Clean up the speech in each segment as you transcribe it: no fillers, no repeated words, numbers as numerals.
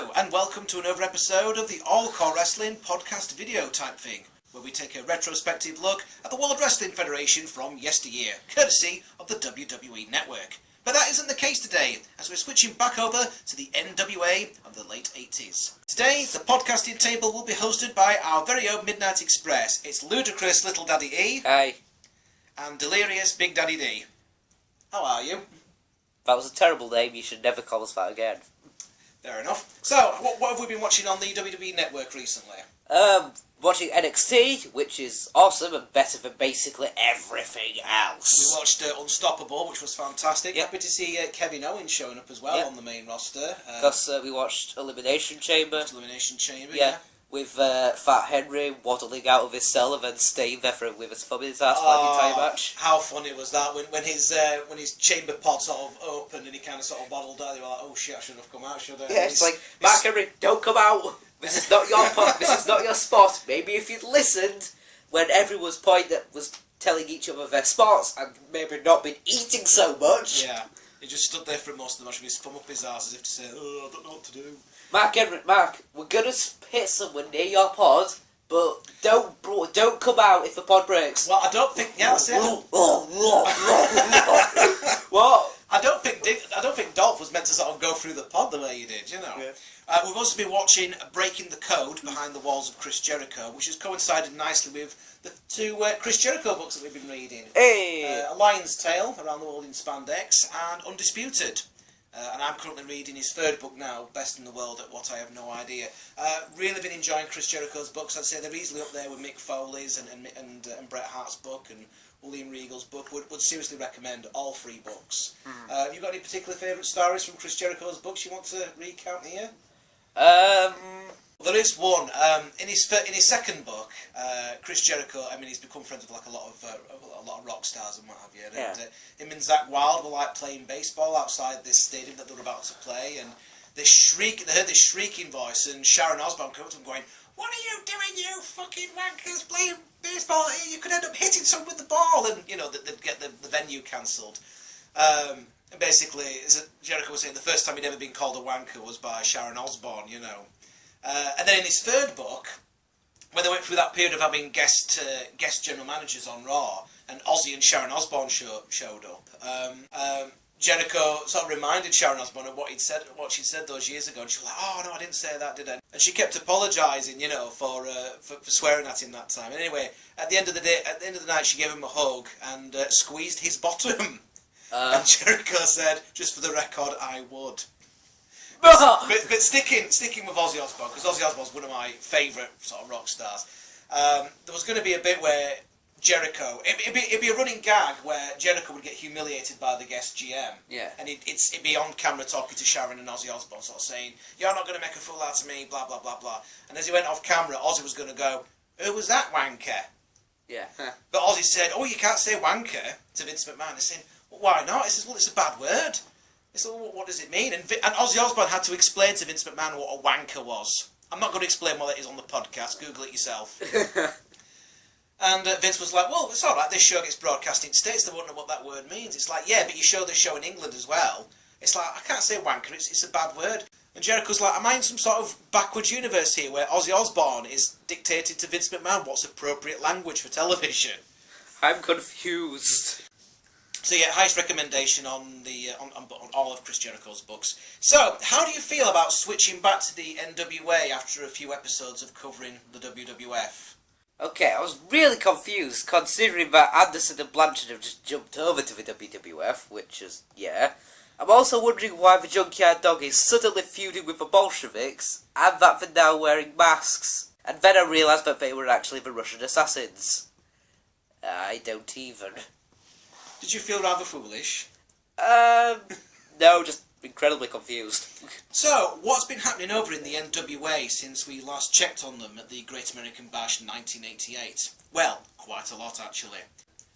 Hello, and welcome to another episode of the All-CAW Wrestling podcast video type thing, where we take a retrospective look at the World Wrestling Federation from yesteryear, courtesy of the WWE Network. But that isn't the case today, as we're switching back over to the NWA of the late 80s. Today, the podcasting table will be hosted by our very own Midnight Express. It's ludicrous Little Daddy E. Hi. And delirious Big Daddy D. How are you? That was a terrible name, you should never call us that again. Fair enough. So, what have we been watching on the WWE Network recently? Watching NXT, which is awesome and better than basically everything else. We watched Unstoppable, which was fantastic. Yep. Happy to see Kevin Owens showing up as well on the main roster. Because we watched Elimination Chamber. Yeah. With Fat Henry waddling out of his cell and then staying there with his thumb in his ass for the entire match. How funny was that when his chamber pod sort of opened and he kind of sort of waddled out. They were like, "Oh shit, I shouldn't have come out, should I?" Yeah, it's like, Mark Henry, don't come out. This is not your pod. This is not your spot. Maybe if you'd listened when everyone's was telling each other their spots and maybe not been eating so much. Yeah, he just stood there for most of the match with his thumb up his arse as if to say, "Oh, I don't know what to do." Mark, we're gonna hit someone near your pod, but don't come out if the pod breaks. Well, I don't think. Yeah, that's it. What? I don't think Dolph was meant to sort of go through the pod the way he did. You know. Yeah. We've also been watching Breaking the Code Behind the Walls of Chris Jericho, which has coincided nicely with the two Chris Jericho books that we've been reading. Hey. A Lion's Tale, Around the World in Spandex, and Undisputed. And I'm currently reading his third book now, Best in the World at What I Have No Idea. Really been enjoying Chris Jericho's books. I'd say they're easily up there with Mick Foley's and Bret Hart's book and William Regal's book. Would seriously recommend all three books. Have you got any particular favourite stories from Chris Jericho's books you want to recount here? There is one. In his second book, Chris Jericho. I mean, he's become friends with like a lot of rock stars and what have you. And him and Zach Wilde were like playing baseball outside this stadium that they were about to play, and they heard this shrieking voice, and Sharon Osbourne came up to them going, "What are you doing, you fucking wankers, playing baseball? You could end up hitting someone with the ball," and you know they'd get the venue cancelled. And basically, as Jericho was saying, the first time he'd ever been called a wanker was by Sharon Osbourne, you know. And then in his third book, when they went through that period of having guest general managers on Raw, and Ozzy and Sharon Osbourne showed up, Jericho sort of reminded Sharon Osbourne of what she'd said those years ago, and she was like, "Oh no, I didn't say that, did I?" And she kept apologising, you know, for swearing at him that time. And anyway, at the end of the night, she gave him a hug and squeezed his bottom. And Jericho said, "Just for the record, I would." But sticking with Ozzy Osbourne, because Ozzy Osbourne's one of my favourite sort of rock stars, there was going to be a bit where Jericho, it'd be a running gag where Jericho would get humiliated by the guest GM, and it'd be on camera talking to Sharon and Ozzy Osbourne, sort of saying, "You're not going to make a fool out of me, blah blah blah blah." And as he went off camera, Ozzy was going to go, "Who was that wanker?" Yeah. But Ozzy said, "Oh, you can't say wanker" to Vince McMahon. He said, "Well, why not?" He says, "Well, it's a bad word." He said, "Well, what does it mean?" And Ozzy Osbourne had to explain to Vince McMahon what a wanker was. I'm not going to explain what it is on the podcast. Google it yourself. And Vince was like, "Well, it's all right. This show gets broadcast in States. They won't know what that word means." It's like, "Yeah, but you show this show in England as well." It's like, "I can't say wanker. It's a bad word." And Jericho's like, "Am I in some sort of backwards universe here where Ozzy Osbourne is dictated to Vince McMahon what's appropriate language for television?" I'm confused. So yeah, highest recommendation on all of Chris Jericho's books. So, how do you feel about switching back to the NWA after a few episodes of covering the WWF? Okay, I was really confused, considering that Anderson and Blanchard have just jumped over to the WWF, which is, I'm also wondering why the Junkyard Dog is suddenly feuding with the Bolsheviks, and that they're now wearing masks. And then I realised that they were actually the Russian assassins. I don't even. Did you feel rather foolish? No, just incredibly confused. So, what's been happening over in the NWA since we last checked on them at the Great American Bash 1988? Well, quite a lot actually.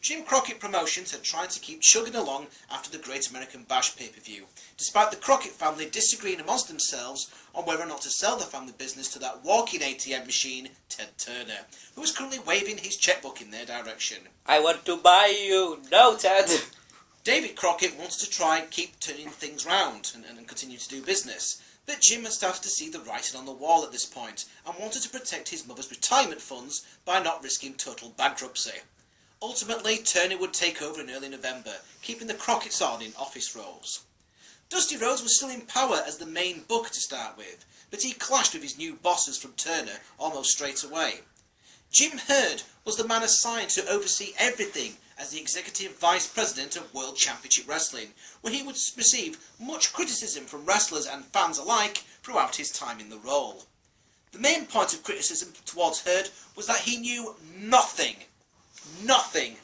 Jim Crockett Promotions had tried to keep chugging along after the Great American Bash pay-per-view, despite the Crockett family disagreeing amongst themselves on whether or not to sell the family business to that walking ATM machine, Ted Turner, who was currently waving his checkbook in their direction. "I want to buy you." "No, Ted." David Crockett wants to try and keep turning things round and continue to do business, But Jim had started to see the writing on the wall at this point and wanted to protect his mother's retirement funds by not risking total bankruptcy. Ultimately, Turner would take over in early November, keeping the Crocketts on in office roles. Dusty Rhodes was still in power as the main booker to start with, but he clashed with his new bosses from Turner almost straight away. Jim Herd was the man assigned to oversee everything as the Executive Vice President of World Championship Wrestling, where he would receive much criticism from wrestlers and fans alike throughout his time in the role. The main point of criticism towards Herd was that he knew nothing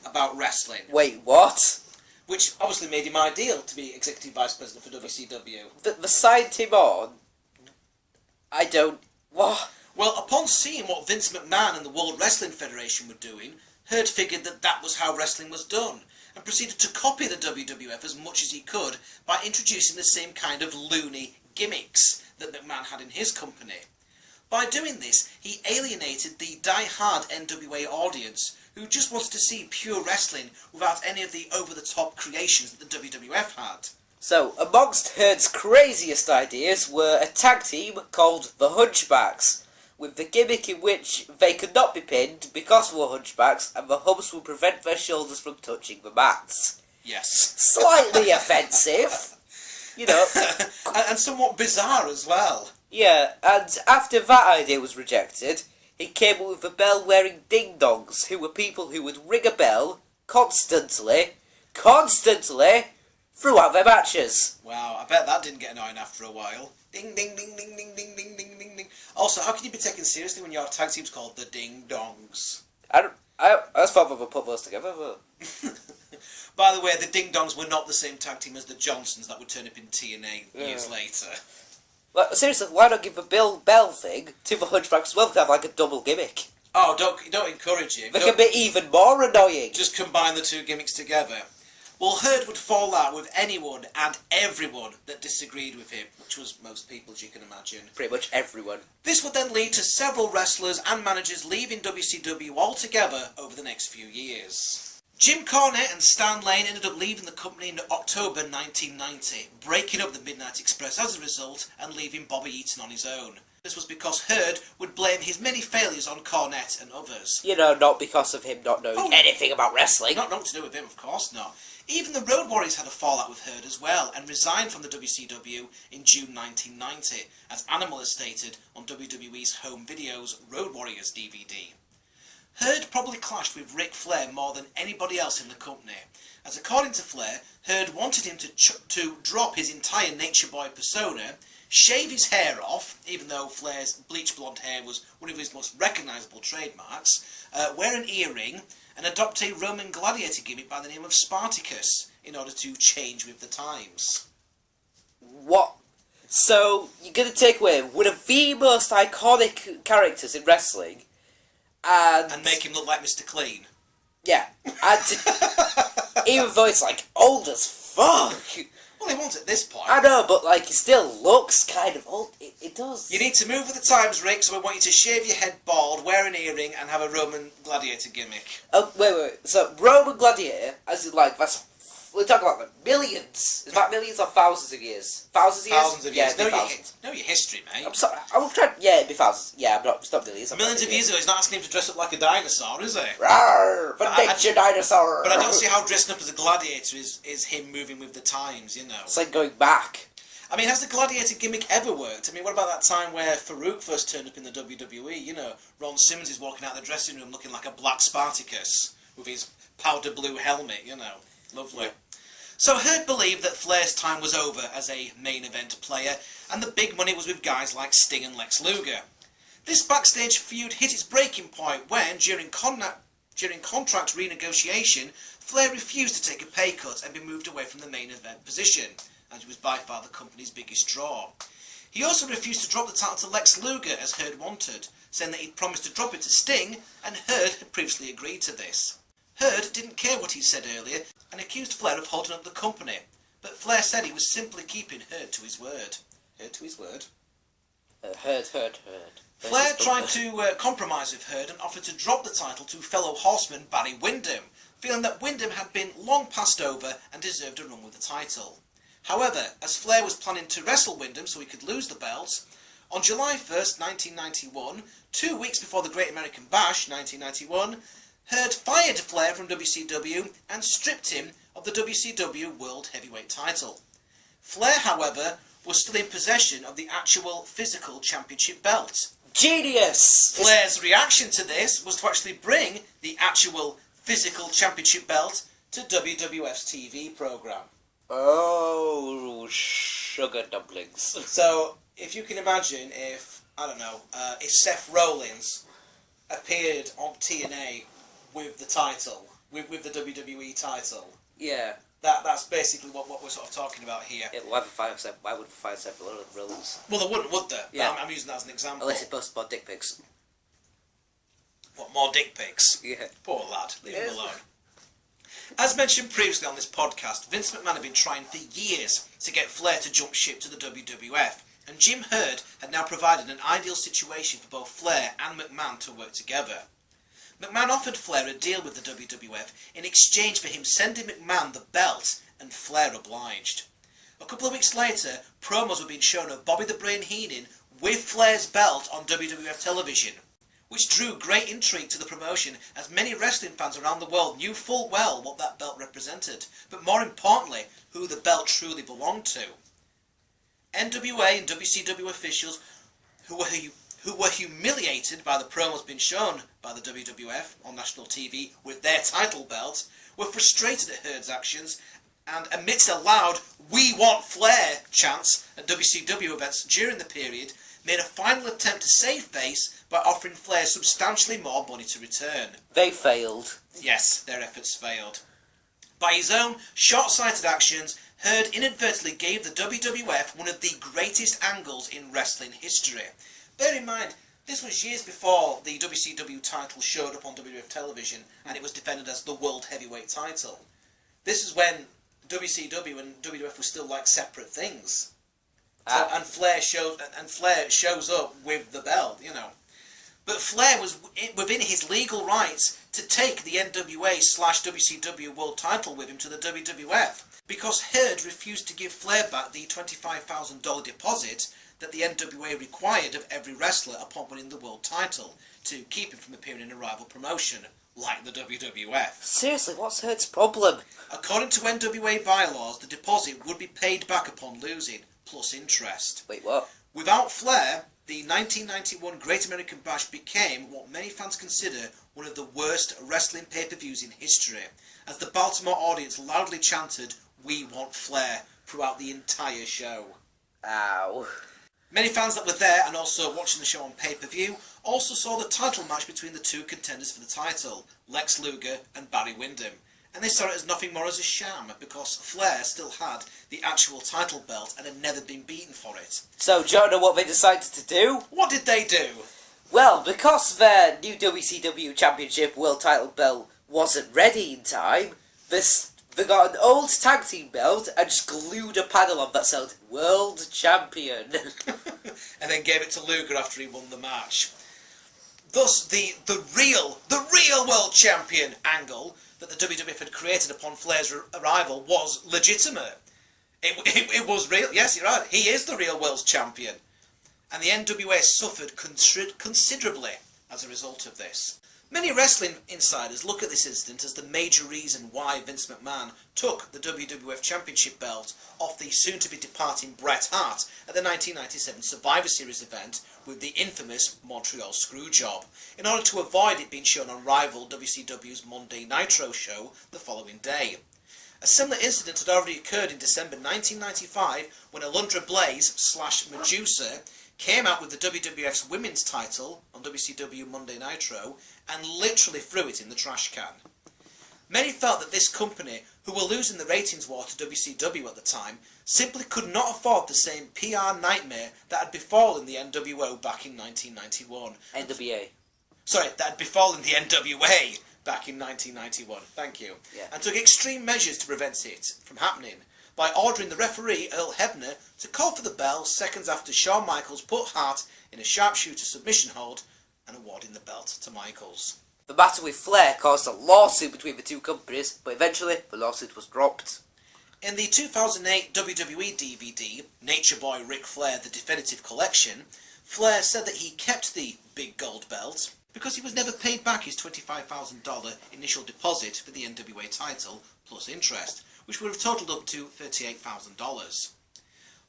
about wrestling. Wait, what? Which obviously made him ideal to be Executive Vice President for WCW. The signed him on? I don't... What? Well, upon seeing what Vince McMahon and the World Wrestling Federation were doing, Herd figured that that was how wrestling was done, and proceeded to copy the WWF as much as he could by introducing the same kind of loony gimmicks that McMahon had in his company. By doing this, he alienated the die-hard NWA audience, who just wanted to see pure wrestling without any of the over-the-top creations that the WWF had. So, amongst Herd's craziest ideas were a tag team called the Hunchbacks, with the gimmick in which they could not be pinned because they were hunchbacks and the humps would prevent their shoulders from touching the mats. Yes. Slightly offensive, you know. And somewhat bizarre as well. Yeah, and after that idea was rejected, he came up with the bell-wearing ding-dongs, who were people who would ring a bell constantly, throughout their matches. Wow, I bet that didn't get annoying after a while. Ding, ding, ding, ding, ding, ding, ding, ding, ding, ding. Also, how can you be taken seriously when your tag team's called the Ding Dongs? I just thought they would put those together, but... By the way, the Ding Dongs were not the same tag team as the Johnsons that would turn up in TNA years later. Like, seriously, why not give the bell thing to the Hunchbacks as well? They have like a double gimmick. Oh, don't encourage it. They can be even more annoying. Just combine the two gimmicks together. Well, Herd would fall out with anyone and everyone that disagreed with him, which was most people, as you can imagine. Pretty much everyone. This would then lead to several wrestlers and managers leaving WCW altogether over the next few years. Jim Cornette and Stan Lane ended up leaving the company in October 1990, breaking up the Midnight Express as a result and leaving Bobby Eaton on his own. This was because Herd would blame his many failures on Cornette and others. You know, not because of him not knowing anything about wrestling. Not to do with him, of course not. Even the Road Warriors had a fallout with Herd as well, and resigned from the WCW in June 1990, as Animal has stated on WWE's Home Videos Road Warriors DVD. Herd probably clashed with Ric Flair more than anybody else in the company, as according to Flair, Herd wanted him to drop his entire Nature Boy persona, shave his hair off, even though Flair's bleach blonde hair was one of his most recognisable trademarks, wear an earring, and adopt a Roman gladiator gimmick by the name of Spartacus, in order to change with the times. What? So, you're going to take away one of the most iconic characters in wrestling, and make him look like Mr. Clean. Yeah, and even though it's like old as fuck. Well, he won't at this point. I know, but like he still looks kind of old. It does. You need to move with the times, Rick, so I want you to shave your head bald, wear an earring, and have a Roman gladiator gimmick. Oh, wait. So, Roman gladiator, as in like, we're talking about like millions. Is that millions or thousands of years? Thousands of years? Thousands of years. Yeah, Know your history, mate. I'm sorry, I'm trying, yeah, it'd be thousands. Yeah, it's not millions. Millions of years ago, he's not asking him to dress up like a dinosaur, is he? Rawr, nature dinosaur. But I don't see how dressing up as a gladiator is him moving with the times, you know. It's like going back. I mean, has the gladiator gimmick ever worked? I mean, what about that time where Farouk first turned up in the WWE? You know, Ron Simmons is walking out the dressing room looking like a black Spartacus with his powder blue helmet, you know. Lovely. Yeah. So Herd believed that Flair's time was over as a main event player, and the big money was with guys like Sting and Lex Luger. This backstage feud hit its breaking point when, during contract renegotiation, Flair refused to take a pay cut and be moved away from the main event position, as he was by far the company's biggest draw. He also refused to drop the title to Lex Luger as Herd wanted, saying that he'd promised to drop it to Sting, and Herd had previously agreed to this. Herd didn't care what he said earlier and accused Flair of holding up the company, but Flair said he was simply keeping Herd to his word. Herd to his word? Herd. Flair tried to compromise with Herd and offered to drop the title to fellow horseman Barry Windham, feeling that Windham had been long passed over and deserved a run with the title. However, as Flair was planning to wrestle Windham so he could lose the belt, on July 1st, 1991, 2 weeks before the Great American Bash, 1991, Hurd fired Flair from WCW and stripped him of the WCW World Heavyweight title. Flair, however, was still in possession of the actual physical championship belt. Genius! Flair's reaction to this was to actually bring the actual physical championship belt to WWF's TV programme. Oh, sugar dumplings. So, if you can imagine if, I don't know, if Seth Rollins appeared on TNA with the title, with the WWE title. Yeah. That's basically what we're sort of talking about here. Yeah, why would fire Seth Rollins? Well, they wouldn't, would they? Yeah. I'm using that as an example. Unless he posted more dick pics. What, more dick pics? Yeah. Poor lad, leave him alone. As mentioned previously on this podcast, Vince McMahon had been trying for years to get Flair to jump ship to the WWF, and Jim Herd had now provided an ideal situation for both Flair and McMahon to work together. McMahon offered Flair a deal with the WWF in exchange for him sending McMahon the belt, and Flair obliged. A couple of weeks later, promos were being shown of Bobby the Brain Heenan with Flair's belt on WWF television, which drew great intrigue to the promotion as many wrestling fans around the world knew full well what that belt represented, but more importantly, who the belt truly belonged to. NWA and WCW officials who were humiliated by the promos being shown by the WWF on national TV with their title belt, were frustrated at Herd's actions, and amidst a loud "We want Flair" chants at WCW events during the period, made a final attempt to save face by offering Flair substantially more money to return. They failed. Yes, their efforts failed. By his own short-sighted actions, Herd inadvertently gave the WWF one of the greatest angles in wrestling history. Bear in mind, this was years before the WCW title showed up on WWF television and it was defended as the World Heavyweight title. This is when WCW and WWF were still like separate things. So, and Flair shows up with the belt, you know. But Flair was within his legal rights to take the NWA/WCW World title with him to the WWF, because Herd refused to give Flair back the $25,000 deposit that the NWA required of every wrestler upon winning the world title to keep him from appearing in a rival promotion, like the WWF. Seriously, what's Herd's problem? According to NWA bylaws, the deposit would be paid back upon losing, plus interest. Wait, what? Without Flair, the 1991 Great American Bash became what many fans consider one of the worst wrestling pay-per-views in history, as the Baltimore audience loudly chanted, "We want Flair," throughout the entire show. Ow. Many fans that were there and also watching the show on pay-per-view also saw the title match between the two contenders for the title, Lex Luger and Barry Windham, and they saw it as nothing more as a sham because Flair still had the actual title belt and had never been beaten for it. So, do you know what they decided to do? What did they do? Well, because their new WCW Championship World title belt wasn't ready in time, they got an old tag team belt and just glued a panel on that said World Champion. And then gave it to Luger after he won the match. Thus, the real World Champion angle that the WWF had created upon Flair's arrival was legitimate. It was real. Yes, you're right. He is the real World Champion. And the NWA suffered considerably as a result of this. Many wrestling insiders look at this incident as the major reason why Vince McMahon took the WWF Championship belt off the soon-to-be departing Bret Hart at the 1997 Survivor Series event with the infamous Montreal Screwjob, in order to avoid it being shown on rival WCW's Monday Nitro show the following day. A similar incident had already occurred in December 1995 when Alundra Blaze / Medusa came out with the WWF's women's title on WCW Monday Nitro and literally threw it in the trash can. Many felt that this company, who were losing the ratings war to WCW at the time, simply could not afford the same PR nightmare that had befallen the NWO back in 1991. NWA. Sorry, that had befallen the NWA back in 1991. Thank you. Yeah. And took extreme measures to prevent it from happening, by ordering the referee, Earl Hebner, to call for the bell seconds after Shawn Michaels put Hart in a sharpshooter submission hold and awarding the belt to Michaels. The matter with Flair caused a lawsuit between the two companies, but eventually the lawsuit was dropped. In the 2008 WWE DVD, Nature Boy Ric Flair The Definitive Collection, Flair said that he kept the big gold belt because he was never paid back his $25,000 initial deposit for the NWA title plus interest, which would have totaled up to $38,000.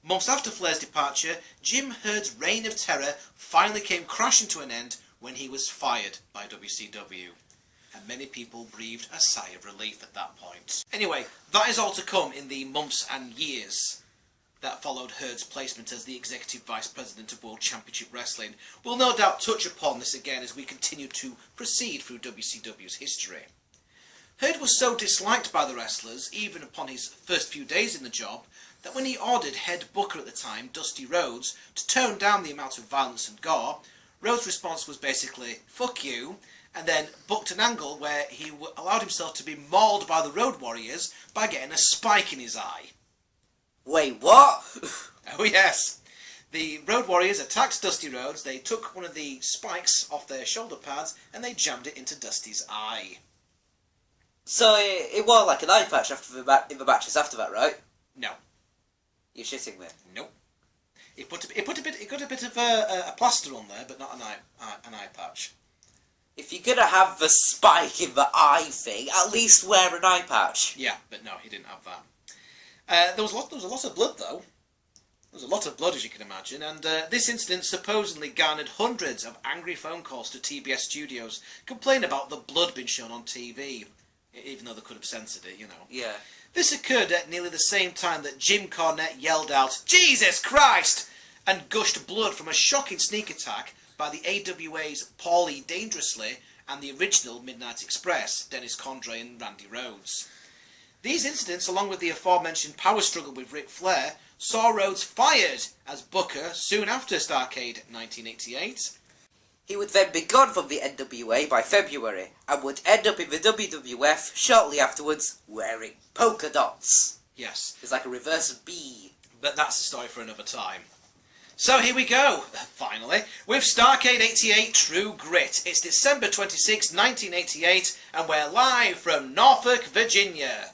Months after Flair's departure, Jim Herd's reign of terror finally came crashing to an end when he was fired by WCW. And many people breathed a sigh of relief at that point. Anyway, that is all to come in the months and years that followed Herd's placement as the Executive Vice President of World Championship Wrestling. We'll no doubt touch upon this again as we continue to proceed through WCW's history. Herd was so disliked by the wrestlers, even upon his first few days in the job, that when he ordered head booker at the time, Dusty Rhodes, to tone down the amount of violence and gore, Rhodes' response was basically, "Fuck you," and then booked an angle where he allowed himself to be mauled by the Road Warriors by getting a spike in his eye. Wait, what? Oh yes. The Road Warriors attacked Dusty Rhodes, they took one of the spikes off their shoulder pads and they jammed it into Dusty's eye. So it was like an eye patch after in the matches after that, right? No. You're shitting me. Nope. It got a bit of a plaster on there, but not an eye patch. If you're gonna have the spike in the eye thing, at least wear an eye patch. Yeah, but no, he didn't have that. There was a lot of blood, though. There was a lot of blood, as you can imagine, and this incident supposedly garnered hundreds of angry phone calls to TBS studios complaining about the blood being shown on TV, even though they could have censored it, you know. Yeah. This occurred at nearly the same time that Jim Cornette yelled out, "Jesus Christ!" and gushed blood from a shocking sneak attack by the AWA's Paulie Dangerously and the original Midnight Express, Dennis Condrey and Randy Rhodes. These incidents, along with the aforementioned power struggle with Ric Flair, saw Rhodes fired as Booker soon after Starrcade 1988. He would then be gone from the NWA by February, and would end up in the WWF shortly afterwards, wearing polka dots. Yes. It's like a reverse B. But that's a story for another time. So here we go, finally, with Starrcade 88 True Grit. It's December 26, 1988, and we're live from Norfolk, Virginia.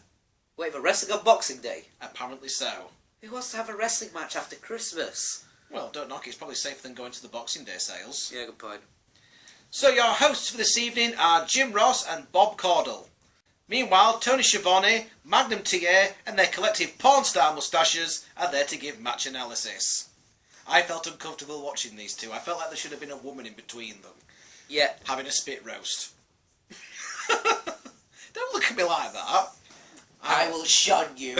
Wait, for wrestling on Boxing Day? Apparently so. Who wants to have a wrestling match after Christmas? Well, don't knock it, it's probably safer than going to the Boxing Day sales. Yeah, good point. So your hosts for this evening are Jim Ross and Bob Caudle. Meanwhile, Tony Schiavone, Magnum TA, and their collective porn star moustaches are there to give match analysis. I felt uncomfortable watching these two. I felt like there should have been a woman in between them. Yeah. Having a spit roast. Don't look at me like that. I will shun you.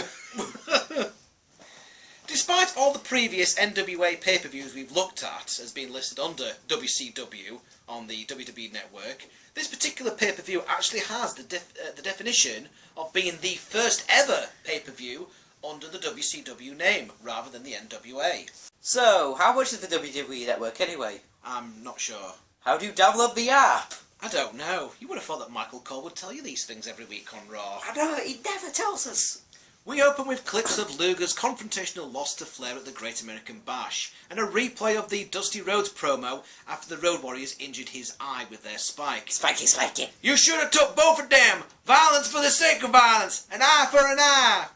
Despite all the previous NWA pay-per-views we've looked at as being listed under WCW on the WWE network, this particular pay-per-view actually has the definition of being the first ever pay-per-view under the WCW name, rather than the NWA. So, how much is the WWE network anyway? I'm not sure. How do you download the app? I don't know. You would have thought that Michael Cole would tell you these things every week on Raw. I know, he never tells us. We open with clips of Luger's confrontational loss to Flair at the Great American Bash, and a replay of the Dusty Rhodes promo after the Road Warriors injured his eye with their spike. Spiky. You should have took both of them! Violence for the sake of violence! An eye for an eye!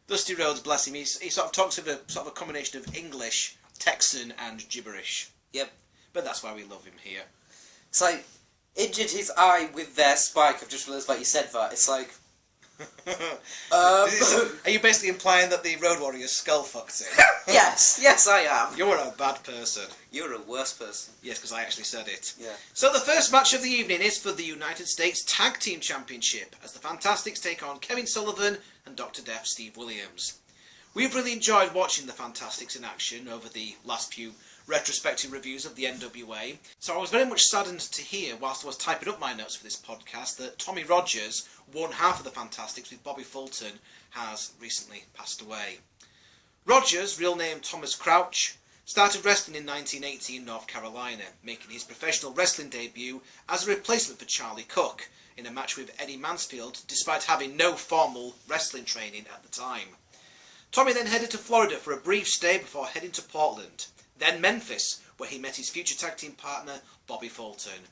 Dusty Rhodes, bless him, he sort of talks of a combination of English, Texan and gibberish. Yep. But that's why we love him here. It's like, injured his eye with their spike. I've just realised like you said that. It's like... Are you basically implying that the Road Warriors skull fucked him? Yes I am. You're a bad person. You're a worse person. Yes, because I actually said it. Yeah. So the first match of the evening is for the United States Tag Team Championship, as the Fantastics take on Kevin Sullivan and Dr. Death Steve Williams. We've really enjoyed watching the Fantastics in action over the last few retrospective reviews of the NWA, so I was very much saddened to hear, whilst I was typing up my notes for this podcast, that Tommy Rogers, one half of the Fantastics with Bobby Fulton, has recently passed away. Rogers, real name Thomas Crouch, started wrestling in 1980 in North Carolina, making his professional wrestling debut as a replacement for Charlie Cook in a match with Eddie Mansfield, despite having no formal wrestling training at the time. Tommy then headed to Florida for a brief stay before heading to Portland, then Memphis, where he met his future tag team partner, Bobby Fulton.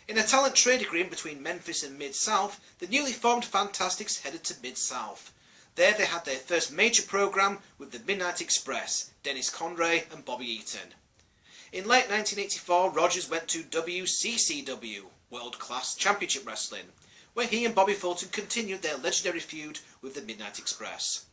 In a talent trade agreement between Memphis and Mid-South, the newly formed Fantastics headed to Mid-South. There they had their first major programme with the Midnight Express, Dennis Conray and Bobby Eaton. In late 1984, Rogers went to WCCW, World Class Championship Wrestling, where he and Bobby Fulton continued their legendary feud with the Midnight Express.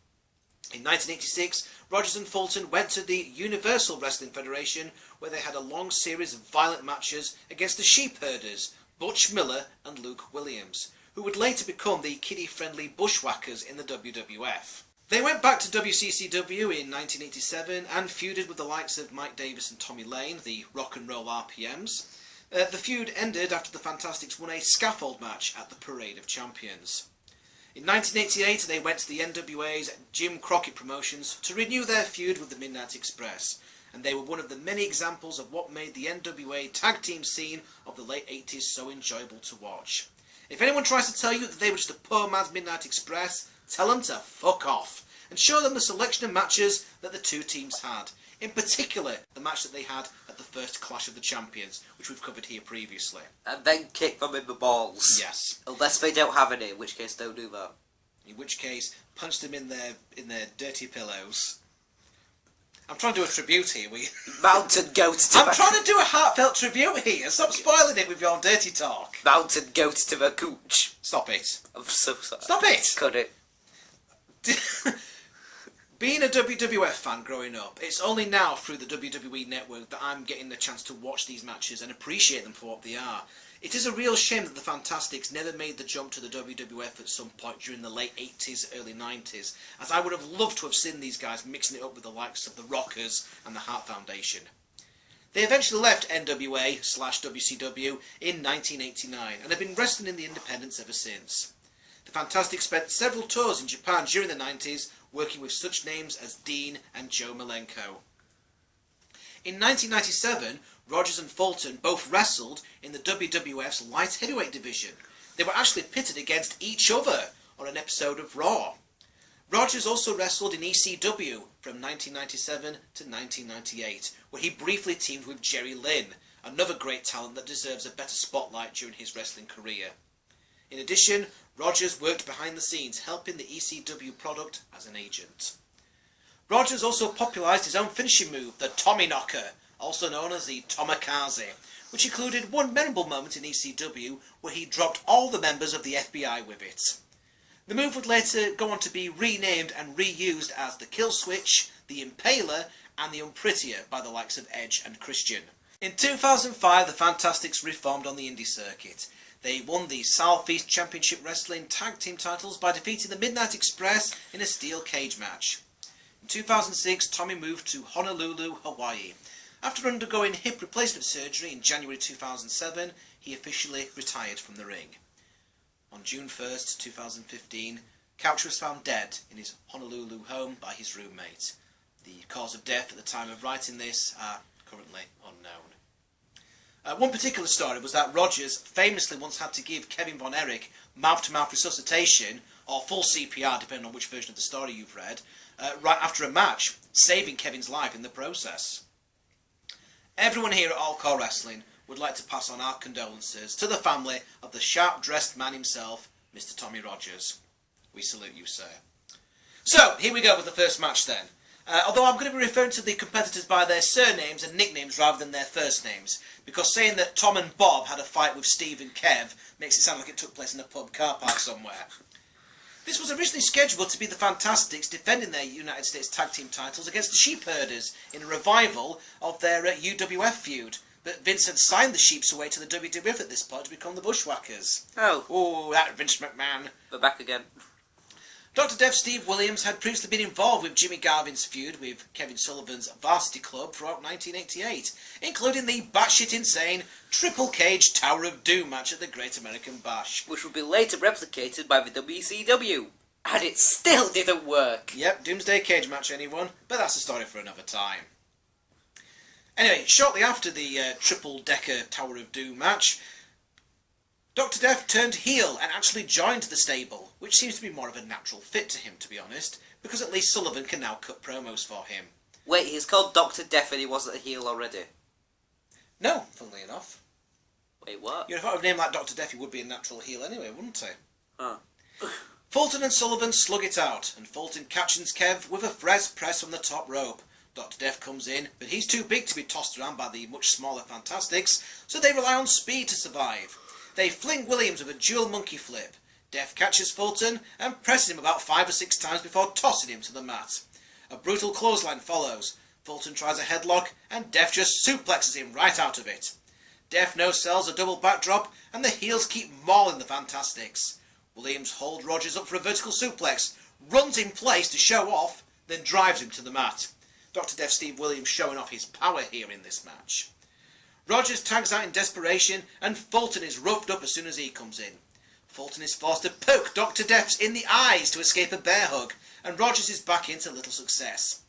In 1986, Rogers and Fulton went to the Universal Wrestling Federation, where they had a long series of violent matches against the Sheepherders, Butch Miller and Luke Williams, who would later become the kiddie-friendly Bushwhackers in the WWF. They went back to WCCW in 1987 and feuded with the likes of Mike Davis and Tommy Lane, the Rock and Roll RPMs. The feud ended after the Fantastics won a scaffold match at the Parade of Champions. In 1988, they went to the NWA's Jim Crockett Promotions to renew their feud with the Midnight Express, and they were one of the many examples of what made the NWA tag team scene of the late 80s so enjoyable to watch. If anyone tries to tell you that they were just a poor man's Midnight Express, tell them to fuck off, and show them the selection of matches that the two teams had. In particular, the match that they had at the first Clash of the Champions, which we've covered here previously. And then kick them in the balls. Yes. Unless they don't have any, in which case don't do that. In which case, punch them in their dirty pillows. I'm trying to do a tribute here. Mountain goat to I'm trying to do a heartfelt tribute here. Stop spoiling it with your dirty talk. Mountain goat to the cooch. Stop it. I'm so sorry. Stop it. Cut it. Being a WWF fan growing up, it's only now through the WWE network that I'm getting the chance to watch these matches and appreciate them for what they are. It is a real shame that the Fantastics never made the jump to the WWF at some point during the late 80s, early 90s, as I would have loved to have seen these guys mixing it up with the likes of the Rockers and the Hart Foundation. They eventually left NWA/WCW in 1989 and have been wrestling in the independents ever since. The Fantastics spent several tours in Japan during the 90s, working with such names as Dean and Joe Malenko. In 1997, Rogers and Fulton both wrestled in the WWF's light heavyweight division. They were actually pitted against each other on an episode of Raw. Rogers also wrestled in ECW from 1997 to 1998, where he briefly teamed with Jerry Lynn, another great talent that deserves a better spotlight during his wrestling career. In addition, Rogers worked behind the scenes, helping the ECW product as an agent. Rogers also popularised his own finishing move, the Tommy Knocker, also known as the Tomikaze, which included one memorable moment in ECW where he dropped all the members of the FBI with it. The move would later go on to be renamed and reused as the Kill Switch, the Impaler, and the Unprettier by the likes of Edge and Christian. In 2005, the Fantastics reformed on the indie circuit. They won the Southeast Championship Wrestling Tag Team titles by defeating the Midnight Express in a steel cage match. In 2006, Tommy moved to Honolulu, Hawaii. After undergoing hip replacement surgery in January 2007, he officially retired from the ring. On June 1st, 2015, Couch was found dead in his Honolulu home by his roommate. The cause of death at the time of writing this are currently unknown. One particular story was that Rogers famously once had to give Kevin Von Erich mouth-to-mouth resuscitation, or full CPR depending on which version of the story you've read, right after a match, saving Kevin's life in the process. Everyone here at All-CAW Wrestling would like to pass on our condolences to the family of the sharp-dressed man himself, Mr. Tommy Rogers. We salute you, sir. So, here we go with the first match then. Although I'm going to be referring to the competitors by their surnames and nicknames rather than their first names, because saying that Tom and Bob had a fight with Steve and Kev makes it sound like it took place in a pub car park somewhere. This was originally scheduled to be the Fantastics defending their United States Tag Team titles against the Sheepherders in a revival of their UWF feud, but Vince had signed the Sheeps away to the WWF at this point to become the Bushwhackers. Oh, that Vince McMahon. We're back again. Dr. Dev Steve Williams had previously been involved with Jimmy Garvin's feud with Kevin Sullivan's Varsity Club throughout 1988, including the batshit insane Triple Cage Tower of Doom match at the Great American Bash. Which would be later replicated by the WCW. And it still didn't work. Yep, Doomsday Cage match, anyone? But that's a story for another time. Anyway, shortly after the triple-decker Tower of Doom match, Dr. Death turned heel and actually joined the stable, which seems to be more of a natural fit to him, to be honest, because at least Sullivan can now cut promos for him. Wait, he's called Dr. Death and he wasn't a heel already? No, funnily enough. Wait, what? You'd have thought of a name like Dr. Death, he would be a natural heel anyway, wouldn't he? Huh. Fulton and Sullivan slug it out, and Fulton catches Kev with a press from the top rope. Dr. Death comes in, but he's too big to be tossed around by the much smaller Fantastics, so they rely on speed to survive. They fling Williams with a dual monkey flip. Death catches Fulton and presses him about 5 or 6 times before tossing him to the mat. A brutal clothesline follows. Fulton tries a headlock, and Death just suplexes him right out of it. Death no-sells a double backdrop, and the heels keep mauling the Fantastics. Williams holds Rogers up for a vertical suplex, runs in place to show off, then drives him to the mat. Dr. Death Steve Williams showing off his power here in this match. Rogers tags out in desperation, and Fulton is roughed up as soon as he comes in. Fulton is forced to poke Dr. Death in the eyes to escape a bear hug, and Rogers is back into little success.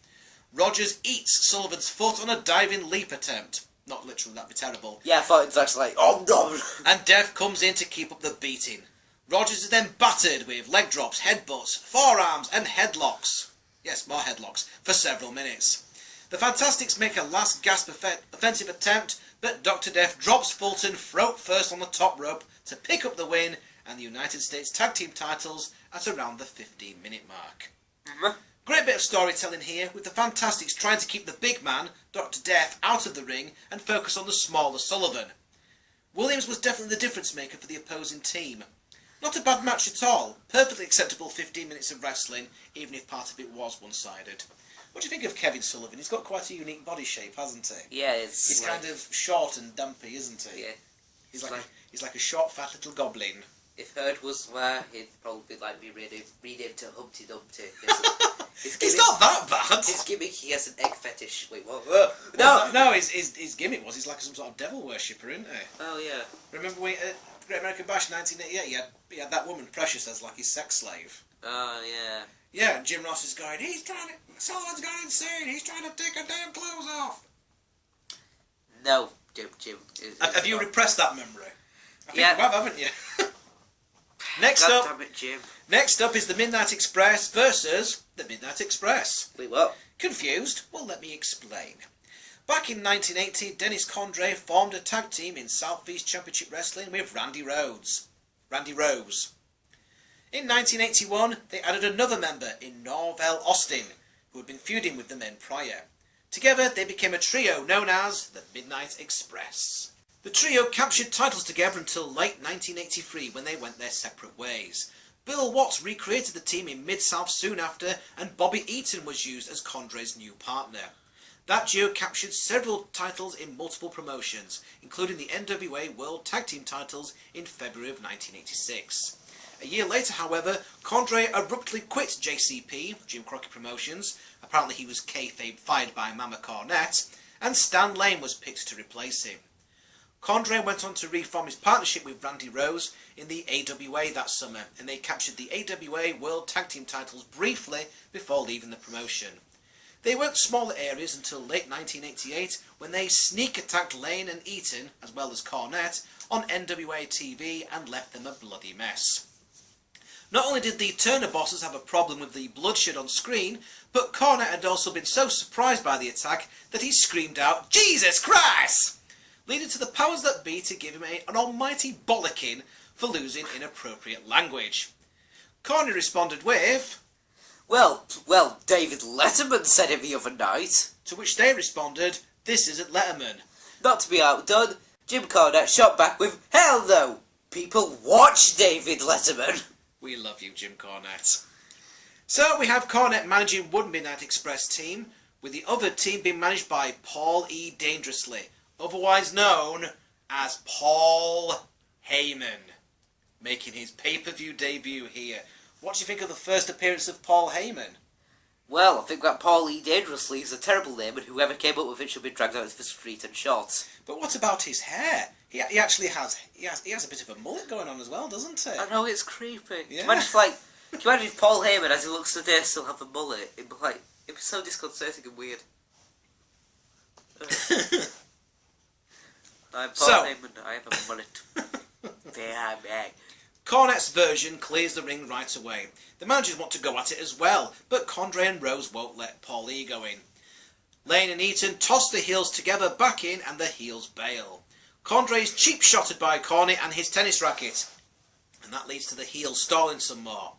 Rogers eats Sullivan's foot on a diving leap attempt. Not literally, that'd be terrible. Yeah, I thought it was actually like, oh no! And Death comes in to keep up the beating. Rogers is then battered with leg drops, headbutts, forearms and headlocks. Yes, more headlocks, for several minutes. The Fantastics make a last gasp offensive attempt, but Dr. Death drops Fulton throat first on the top rope to pick up the win and the United States Tag Team titles at around the 15-minute mark. Great bit of storytelling here, with the Fantastics trying to keep the big man, Dr. Death, out of the ring and focus on the smaller Sullivan. Williams was definitely the difference maker for the opposing team. Not a bad match at all. Perfectly acceptable 15 minutes of wrestling, even if part of it was one-sided. What do you think of Kevin Sullivan? He's got quite a unique body shape, hasn't he? Yeah, He's kind of short and dumpy, isn't he? Yeah. He's like a short, fat little goblin. If Herd was there, he'd probably like be renamed to Humpty Dumpty. He's not that bad. His gimmick, he has an egg fetish. Wait, what? No, his gimmick was he's like some sort of devil worshipper, isn't he? Oh yeah. Remember when Great American Bash 1988? He had that woman Precious as like his sex slave. Oh yeah. Yeah, and Jim Ross is going, Sullivan's gone insane, he's trying to take her damn clothes off. No, Jim. Have you repressed that memory? I think Yeah. you have, haven't you? Next God up, damn it, Jim. Next up is the Midnight Express versus the Midnight Express. Wait, what? Confused? Well, let me explain. Back in 1980, Dennis Condrey formed a tag team in Southeast Championship Wrestling with Randy Rose. In 1981, they added another member in Norvell Austin, who had been feuding with the men prior. Together, they became a trio known as the Midnight Express. The trio captured titles together until late 1983 when they went their separate ways. Bill Watts recreated the team in Mid-South soon after, and Bobby Eaton was used as Condrey's new partner. That duo captured several titles in multiple promotions, including the NWA World Tag Team titles in February of 1986. A year later, however, Condrey abruptly quit JCP, Jim Crockett Promotions. Apparently he was kayfabe fired by Mama Cornette, and Stan Lane was picked to replace him. Condrey went on to reform his partnership with Randy Rose in the AWA that summer, and they captured the AWA World Tag Team titles briefly before leaving the promotion. They worked smaller areas until late 1988, when they sneak-attacked Lane and Eaton, as well as Cornette, on NWA TV and left them a bloody mess. Not only did the Turner bosses have a problem with the bloodshed on screen, but Cornette had also been so surprised by the attack that he screamed out, "Jesus Christ!" leading to the powers that be to give him an almighty bollocking for losing inappropriate language. Corny responded with, Well, David Letterman said it the other night. to which they responded, "This isn't Letterman." Not to be outdone, Jim Cornette shot back with, "Hell no! People watch David Letterman." We love you, Jim Cornette. So we have Cornette managing one Midnight Express team, with the other team being managed by Paul E. Dangerously, otherwise known as Paul Heyman, making his pay-per-view debut here. What do you think of the first appearance of Paul Heyman? Well, I think that Paul E. Dangerously is a terrible name, and whoever came up with it should be dragged out of the street and shot. But what about his hair? He actually has a bit of a mullet going on as well, doesn't he? I know, it's creepy. Yeah. Can you imagine if Paul Heyman, as he looks today, still have a mullet? It'd be so disconcerting and weird. I'm Paul Heyman, I have a mullet. Very big. Cornette's version clears the ring right away. The managers want to go at it as well, but Condrey and Rose won't let Paul E go in. Lane and Eaton toss the heels together back in, and the heels bail. Condrey is cheap-shotted by Corny and his tennis racket, and that leads to the heels stalling some more.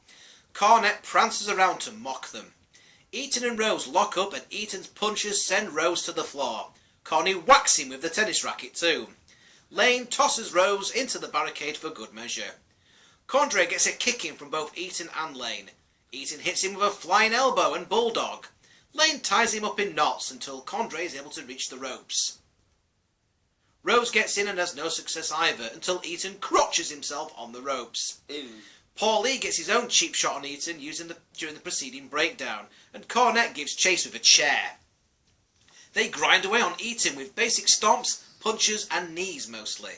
Cornette prances around to mock them. Eaton and Rose lock up and Eaton's punches send Rose to the floor. Connie whacks him with the tennis racket too. Lane tosses Rose into the barricade for good measure. Condrey gets a kick in from both Eaton and Lane. Eaton hits him with a flying elbow and bulldog. Lane ties him up in knots until Condrey is able to reach the ropes. Rose gets in and has no success either until Eaton crotches himself on the ropes. Ew. Paul Lee gets his own cheap shot on Eaton during the preceding breakdown, and Cornette gives chase with a chair. They grind away on Eaton with basic stomps, punches and knees mostly.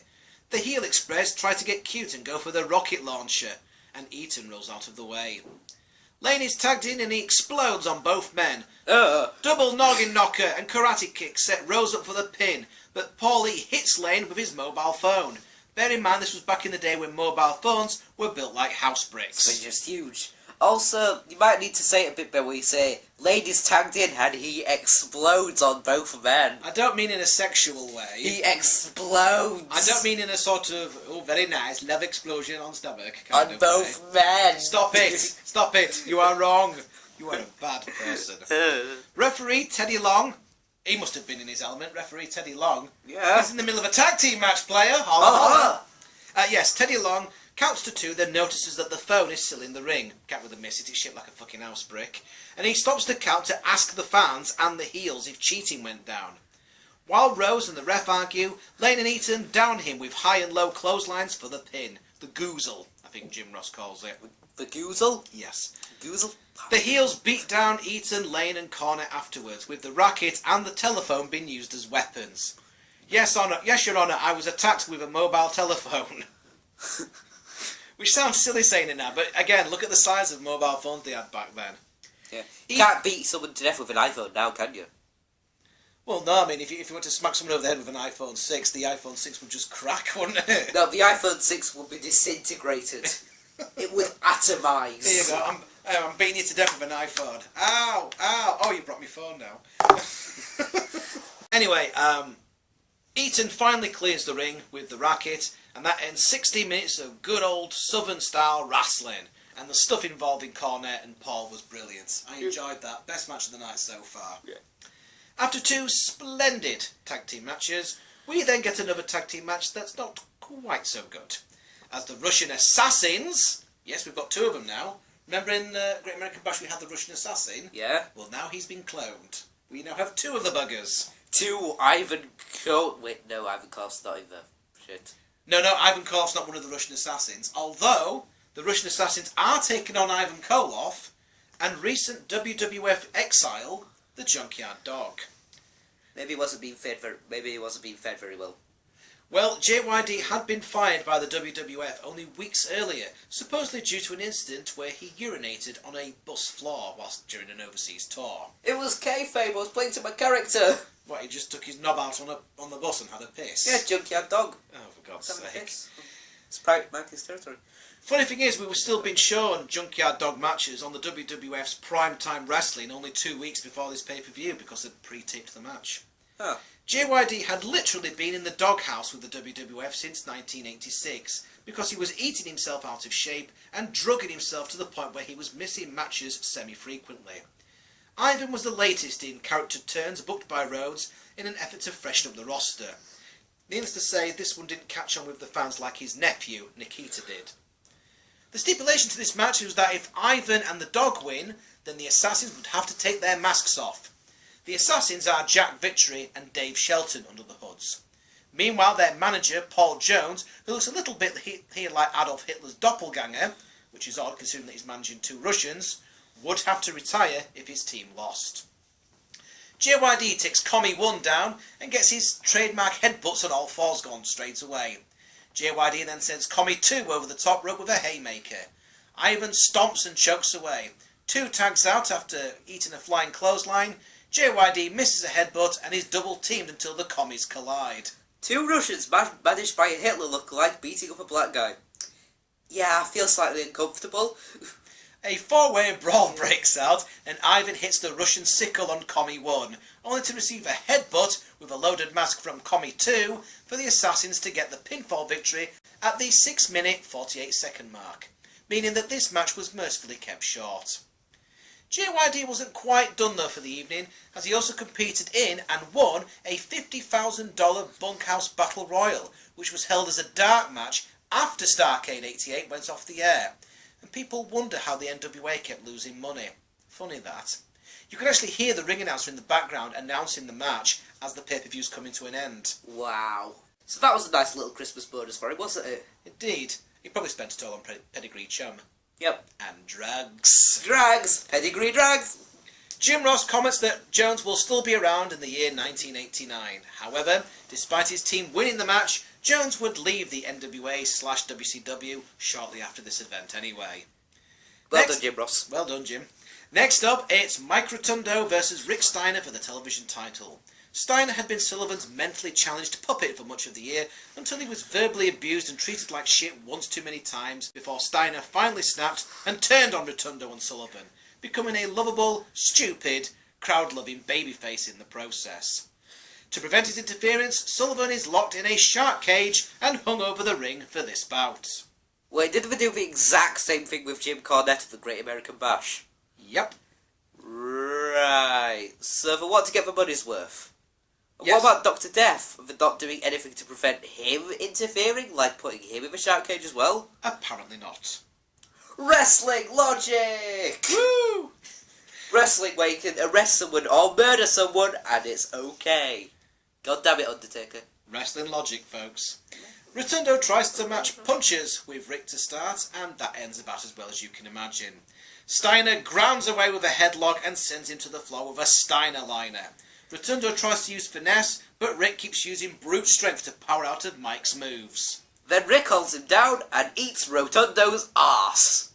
The heel Express try to get cute and go for the rocket launcher, and Eaton rolls out of the way. Lane is tagged in and he explodes on both men. Double noggin knocker and karate kick set Rose up for the pin, but Paul Lee hits Lane with his mobile phone. Bear in mind this was back in the day when mobile phones were built like house bricks. They're just huge. Also, you might need to say it a bit better when you say, Lane is tagged in and he explodes on both men. I don't mean in a sexual way. He explodes. I don't mean in a sort of, oh, very nice, love explosion on stomach kind of of both men. Stop it! Stop it! You are wrong. You are a bad person. Referee Teddy Long. He must have been in his element. Referee Teddy Long. Yeah. He's in the middle of a tag team match, player. Yes, Teddy Long counts to 2, then notices that the phone is still in the ring. Can't really miss it, it's shaped like a fucking house brick. And he stops to count to ask the fans and the heels if cheating went down. While Rose and the ref argue, Lane and Eaton down him with high and low clotheslines for the pin. The goozle, I think Jim Ross calls it. The goozle? Yes. Goozle? The heels beat down Eaton, Lane and Cornette afterwards, with the racket and the telephone being used as weapons. Yes, Your Honour, I was attacked with a mobile telephone. Which sounds silly saying it now, but again, look at the size of mobile phones they had back then. Yeah. You can't beat someone to death with an iPhone now, can you? Well, no, I mean, if you were to smack someone over the head with an iPhone 6, the iPhone 6 would just crack, wouldn't it? No, the iPhone 6 would be disintegrated. It would atomise. Here you go, I'm beating you to death with an iPhone. Ow, ow, oh, you brought me phone now. Anyway, Eaton finally clears the ring with the racket, and that ends 60 minutes of good old Southern-style wrestling. And the stuff involving Cornette and Paul was brilliant. I enjoyed that. Best match of the night so far. Yeah. After 2 splendid tag team matches, we then get another tag team match that's not quite so good. As the Russian Assassins, yes, we've got 2 of them now. Remember in Great American Bash we had the Russian Assassin? Yeah. Well, now he's been cloned. We now have 2 of the buggers. 2 Ivan Koloff. Wait, no, Ivan Koloff's not either. Shit. No, Ivan Koloff's not one of the Russian Assassins. Although, the Russian Assassins are taking on Ivan Koloff and recent WWF exile, the Junkyard Dog. Maybe he wasn't being fed very well. Well, JYD had been fired by the WWF only weeks earlier, supposedly due to an incident where he urinated on a bus floor whilst during an overseas tour. It was kayfabe. I was playing to my character. What, he just took his knob out on the bus and had a piss? Yeah, Junkyard Dog. Oh, for God's sake. It's private Marcus territory. Funny thing is, we were still being shown Junkyard Dog matches on the WWF's Primetime Wrestling only 2 weeks before this pay-per-view because they'd pre-taped the match. Oh. JYD had literally been in the doghouse with the WWF since 1986 because he was eating himself out of shape and drugging himself to the point where he was missing matches semi-frequently. Ivan was the latest in character turns booked by Rhodes in an effort to freshen up the roster. Needless to say, this one didn't catch on with the fans like his nephew, Nikita, did. The stipulation to this match was that if Ivan and the Dog win, then the Assassins would have to take their masks off. The Assassins are Jack Victory and Dave Shelton under the hoods. Meanwhile, their manager, Paul Jones, who looks a little bit here like Adolf Hitler's doppelganger, which is odd considering that he's managing 2 Russians, would have to retire if his team lost. JYD takes Commie 1 down and gets his trademark headbutts on all 4s gone straight away. JYD then sends Commie 2 over the top rope with a haymaker. Ivan stomps and chokes away. 2 tags out after eating a flying clothesline. JYD misses a headbutt and is double teamed until the commies collide. 2 Russians managed by a Hitler lookalike beating up a black guy. Yeah, I feel slightly uncomfortable. A 4-way brawl breaks out and Ivan hits the Russian sickle on Commie 1, only to receive a headbutt with a loaded mask from Commie 2 for the Assassins to get the pinfall victory at the 6-minute 48-second mark. meaning that this match was mercifully kept short. JYD wasn't quite done though for the evening, as he also competed in and won a $50,000 Bunkhouse Battle Royal, which was held as a dark match after Starrcade 88 went off the air. And people wonder how the NWA kept losing money. Funny that. You can actually hear the ring announcer in the background announcing the match as the pay-per-view's coming to an end. Wow. So that was a nice little Christmas bonus for him, wasn't it? Indeed. He probably spent it all on pedigree chum. Yep. And drugs. Drugs! Pedigree drugs! Jim Ross comments that Jones will still be around in the year 1989. However, despite his team winning the match, Jones would leave the NWA/WCW shortly after this event anyway. Well done, Jim Ross. Well done, Jim. Next up, it's Mike Rotundo versus Rick Steiner for the television title. Steiner had been Sullivan's mentally challenged puppet for much of the year, until he was verbally abused and treated like shit once too many times, before Steiner finally snapped and turned on Rotundo and Sullivan, becoming a lovable, stupid, crowd-loving babyface in the process. To prevent his interference, Sullivan is locked in a shark cage and hung over the ring for this bout. Wait, didn't we do the exact same thing with Jim Cornette of the Great American Bash? Yep. Right. So for what to get the money's worth? Yes. What about Dr. Death for not doing anything to prevent him interfering, like putting him in the shark cage as well? Apparently not. Wrestling logic! Woo! Wrestling where you can arrest someone or murder someone and it's okay. God damn it, Undertaker. Wrestling logic, folks. Rotundo tries to match punches with Rick to start, and that ends about as well as you can imagine. Steiner grounds away with a headlock and sends him to the floor with a Steiner liner. Rotundo tries to use finesse, but Rick keeps using brute strength to power out of Mike's moves. Then Rick holds him down and eats Rotundo's arse.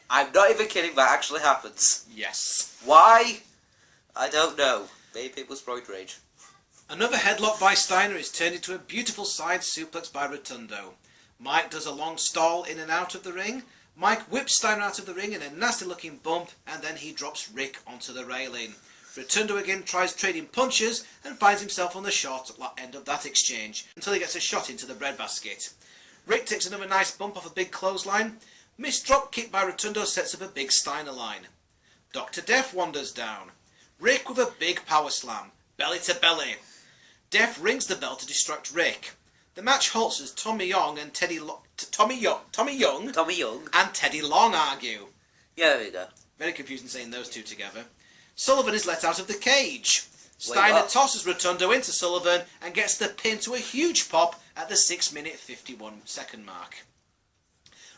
I'm not even kidding, that actually happens. Yes. Why? I don't know. Maybe it was roid rage. Another headlock by Steiner is turned into a beautiful side suplex by Rotundo. Mike does a long stall in and out of the ring. Mike whips Steiner out of the ring in a nasty looking bump, and then he drops Rick onto the railing. Rotundo again tries trading punches and finds himself on the short end of that exchange until he gets a shot into the breadbasket. Rick takes another nice bump off a big clothesline. Missed drop kick by Rotundo sets up a big Steiner line. Dr. Death wanders down. Rick with a big power slam, belly to belly. Death rings the bell to distract Rick. The match halts as Tommy Young and Teddy Young and Teddy Long argue. Yeah, there you go. Very confusing saying those two together. Sullivan is let out of the cage. Steiner tosses Rotundo into Sullivan and gets the pin to a huge pop at the 6-minute 51-second mark.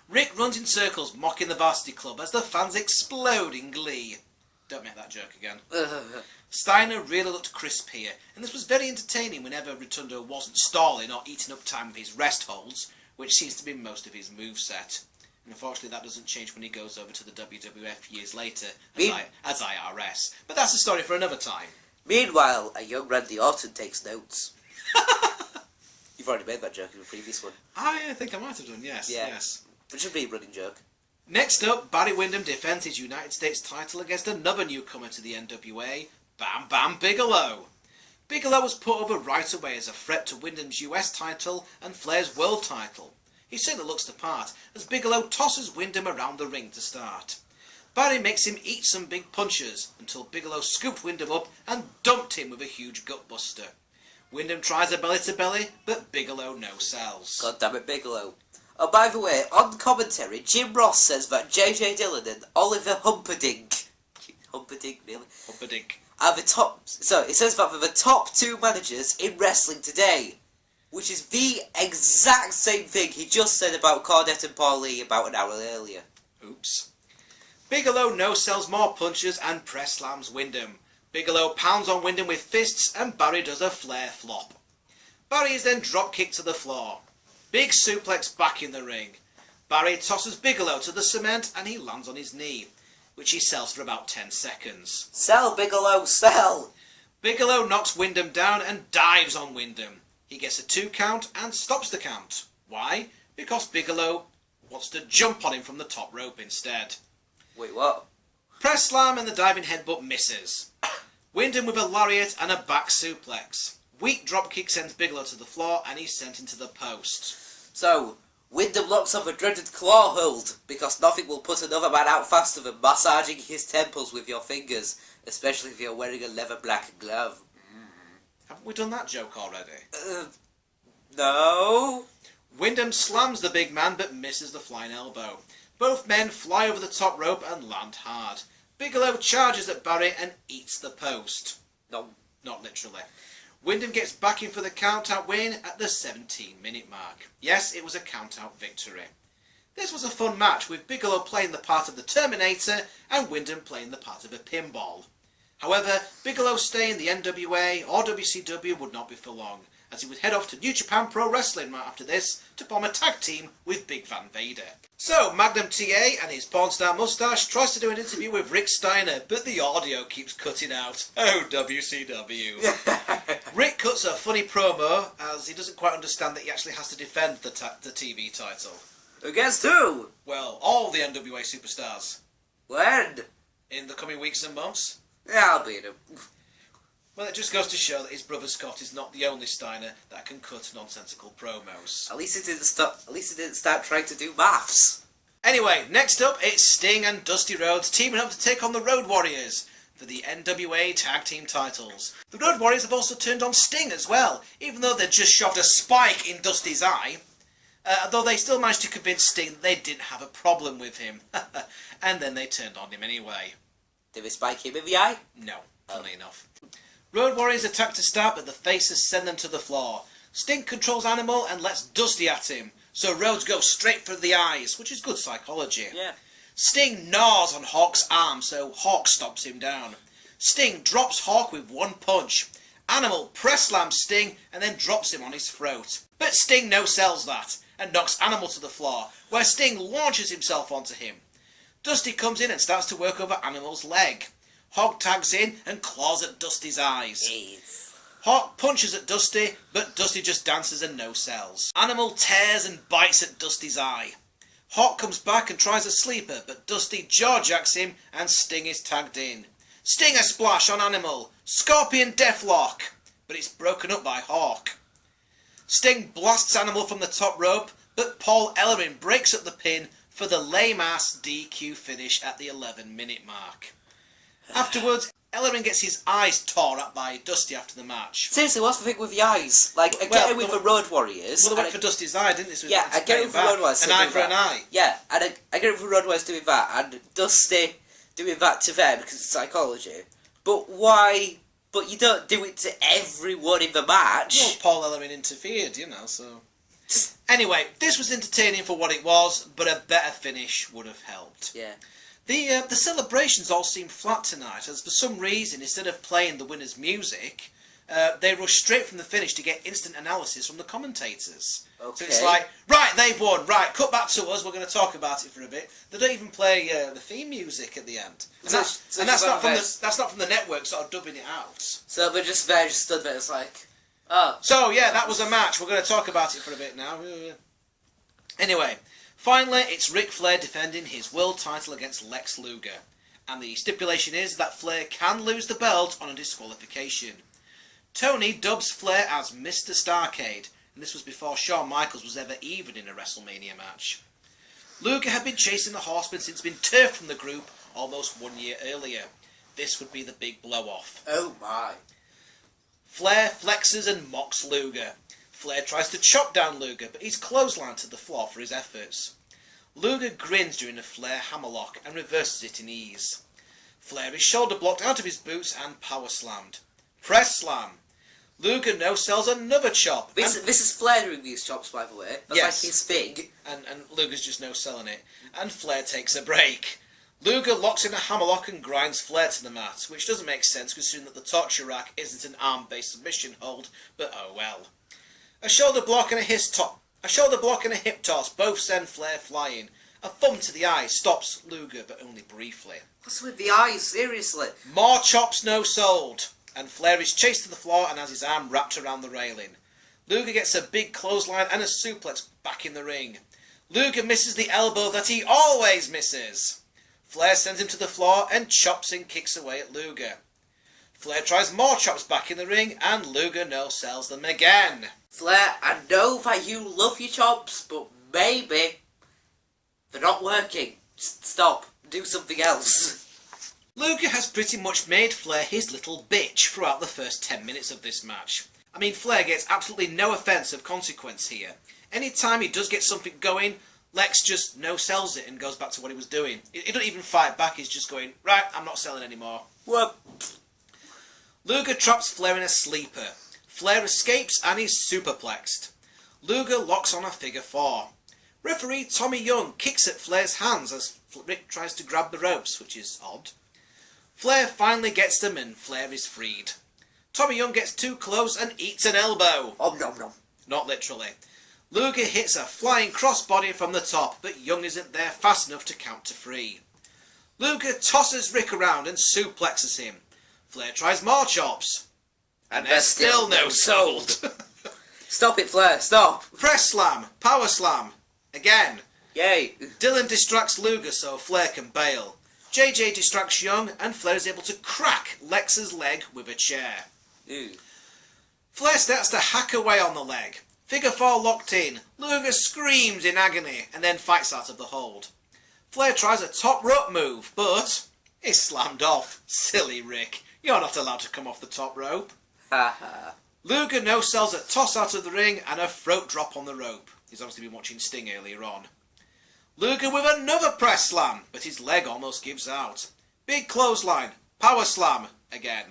Rick runs in circles mocking the Varsity Club as the fans explode in glee. Don't make that joke again. Steiner really looked crisp here, and this was very entertaining whenever Rotundo wasn't stalling or eating up time with his rest holds, which seems to be most of his moveset. And unfortunately that doesn't change when he goes over to the WWF years later as IRS. But that's a story for another time. Meanwhile, a young Randy Orton takes notes. You've already made that joke in the previous one. I think I might have done, yes. Yeah. Yes. It should be a running joke. Next up, Barry Windham defends his United States title against another newcomer to the NWA, Bam Bam Bigelow. Bigelow was put over right away as a threat to Windham's US title and Flair's world title. He certainly looks the part, as Bigelow tosses Windham around the ring to start. Barry makes him eat some big punches, until Bigelow scooped Windham up and dumped him with a huge gutbuster. Windham tries a belly-to-belly, but Bigelow no-sells. God damn it, Bigelow. Oh, by the way, on commentary, Jim Ross says that J.J. Dillon and Oliver Humperdinck really? Humperdinck. Are the top... So, it says that they're the top 2 managers in wrestling today. Which is the exact same thing he just said about Cornette and Paulie about an hour earlier. Oops. Bigelow no-sells more punches and press slams Windham. Bigelow pounds on Windham with fists and Barry does a Flair flop. Barry is then drop-kicked to the floor. Big suplex back in the ring. Barry tosses Bigelow to the cement and he lands on his knee, which he sells for about 10 seconds. Sell, Bigelow, sell! Bigelow knocks Windham down and dives on Windham. He gets a 2 count and stops the count. Why? Because Bigelow wants to jump on him from the top rope instead. Wait, what? Press slam and the diving headbutt misses. Windham with a lariat and a back suplex. Weak dropkick sends Bigelow to the floor and he's sent into the post. So, Wyndham locks off a dreaded claw hold, because nothing will put another man out faster than massaging his temples with your fingers, especially if you're wearing a leather black glove. Haven't we done that joke already? No. Wyndham slams the big man but misses the flying elbow. Both men fly over the top rope and land hard. Bigelow charges at Barry and eats the post. No. Not literally. Wyndham gets back in for the count-out win at the 17-minute mark. Yes, it was a count-out victory. This was a fun match, with Bigelow playing the part of the Terminator and Wyndham playing the part of a pinball. However, Bigelow's stay in the NWA or WCW would not be for long, as he would head off to New Japan Pro Wrestling right after this to form a tag team with Big Van Vader. So, Magnum TA and his porn star moustache tries to do an interview with Rick Steiner, but the audio keeps cutting out. Oh, WCW. Rick cuts a funny promo, as he doesn't quite understand that he actually has to defend the TV title. Against who? Well, all the NWA superstars. When? In the coming weeks and months. Yeah, I'll beat him. Well, it just goes to show that his brother Scott is not the only Steiner that can cut nonsensical promos. At least he didn't start trying to do maths. Anyway, next up, it's Sting and Dusty Rhodes teaming up to take on the Road Warriors for the NWA Tag Team titles. The Road Warriors have also turned on Sting as well, even though they'd just shoved a spike in Dusty's eye. Though they still managed to convince Sting that they didn't have a problem with him. And then they turned on him anyway. Did we spike him in the eye? No, funnily enough. Road Warriors attack to start, but the faces send them to the floor. Sting controls Animal and lets Dusty at him, so Rhodes goes straight for the eyes, which is good psychology. Yeah. Sting gnaws on Hawk's arm, so Hawk stomps him down. Sting drops Hawk with one punch. Animal press slams Sting and then drops him on his throat. But Sting no-sells that and knocks Animal to the floor, where Sting launches himself onto him. Dusty comes in and starts to work over Animal's leg. Hawk tags in and claws at Dusty's eyes. Jeez. Hawk punches at Dusty, but Dusty just dances and no-sells. Animal tears and bites at Dusty's eye. Hawk comes back and tries a sleeper, but Dusty jaw-jacks him and Sting is tagged in. Stinger splash on Animal. Scorpion deathlock, but it's broken up by Hawk. Sting blasts Animal from the top rope, but Paul Ellering breaks up the pin for the lame-ass DQ finish at the 11-minute mark. Afterwards, Ellering gets his eyes tore up by Dusty after the match. Seriously, what's the thing with the eyes? Like, I get it with the Road Warriors. Well, they went for Dusty's eye, didn't they? So yeah, I get it with the Road Warriors. An eye for an eye. Yeah, and I get it with the Road Warriors doing that, and Dusty doing that to them because it's psychology. But why? But you don't do it to everyone in the match. Well, Paul Ellering interfered, so... Anyway, this was entertaining for what it was, but a better finish would have helped. Yeah. The celebrations all seemed flat tonight, as for some reason, instead of playing the winner's music, they rushed straight from the finish to get instant analysis from the commentators. Okay. So it's like, right, they've won, right, cut back to us, we're going to talk about it for a bit. They don't even play the theme music at the end. And that's not from the network sort of dubbing it out. So they're just there, just stood there, it's like, oh. So, yeah, that was a match. We're going to talk about it for a bit now. Anyway, finally, it's Ric Flair defending his world title against Lex Luger. And the stipulation is that Flair can lose the belt on a disqualification. Tony dubs Flair as Mr. Starrcade, and this was before Shawn Michaels was ever even in a WrestleMania match. Luger had been chasing the Horseman since being turfed from the group almost 1 year earlier. This would be the big blow-off. Oh my. Flair flexes and mocks Luger. Flair tries to chop down Luger, but he's clotheslined to the floor for his efforts. Luger grins during a Flair hammerlock and reverses it in ease. Flair is shoulder blocked out of his boots and power slammed. Press slam. Luger no-sells another chop. This is Flair doing these chops, by the way. That's yes. like his thing. And Luger's just no-selling it. And Flair takes a break. Luger locks in a hammerlock and grinds Flair to the mat, which doesn't make sense considering that the torture rack isn't an arm-based submission hold, but oh well. A shoulder block and a hip toss both send Flair flying. A thumb to the eye stops Luger, but only briefly. What's with the eyes, seriously? More chops no sold, and Flair is chased to the floor and has his arm wrapped around the railing. Luger gets a big clothesline and a suplex back in the ring. Luger misses the elbow that he always misses. Flair sends him to the floor and chops and kicks away at Luger. Flair tries more chops back in the ring and Luger no-sells them again. Flair, I know that you love your chops, but maybe. They're not working. Stop. Do something else. Luger has pretty much made Flair his little bitch throughout the first 10 minutes of this match. I mean, Flair gets absolutely no offensive consequence here. Anytime he does get something going, Lex just no-sells it and goes back to what he was doing. He doesn't even fight back, he's just going, right, I'm not selling anymore. What? Luger traps Flair in a sleeper. Flair escapes and he's superplexed. Luger locks on a figure 4. Referee Tommy Young kicks at Flair's hands as Rick tries to grab the ropes, which is odd. Flair finally gets them and Flair is freed. Tommy Young gets too close and eats an elbow. Om nom nom. Not literally. Luger hits a flying crossbody from the top, but Young isn't there fast enough to count to 3. Luger tosses Rick around and suplexes him. Flair tries more chops. And there's still no sold. Stop it, Flair, stop. Press slam, power slam. Again. Yay. Dylan distracts Luger so Flair can bail. JJ distracts Young and Flair is able to crack Lex's leg with a chair. Ew. Flair starts to hack away on the leg. Figure 4 locked in. Luger screams in agony and then fights out of the hold. Flair tries a top rope move, but is slammed off. Silly Rick, you're not allowed to come off the top rope. Ha ha. Luger no-sells a toss out of the ring and a throat drop on the rope. He's obviously been watching Sting earlier on. Luger with another press slam, but his leg almost gives out. Big clothesline, power slam, again.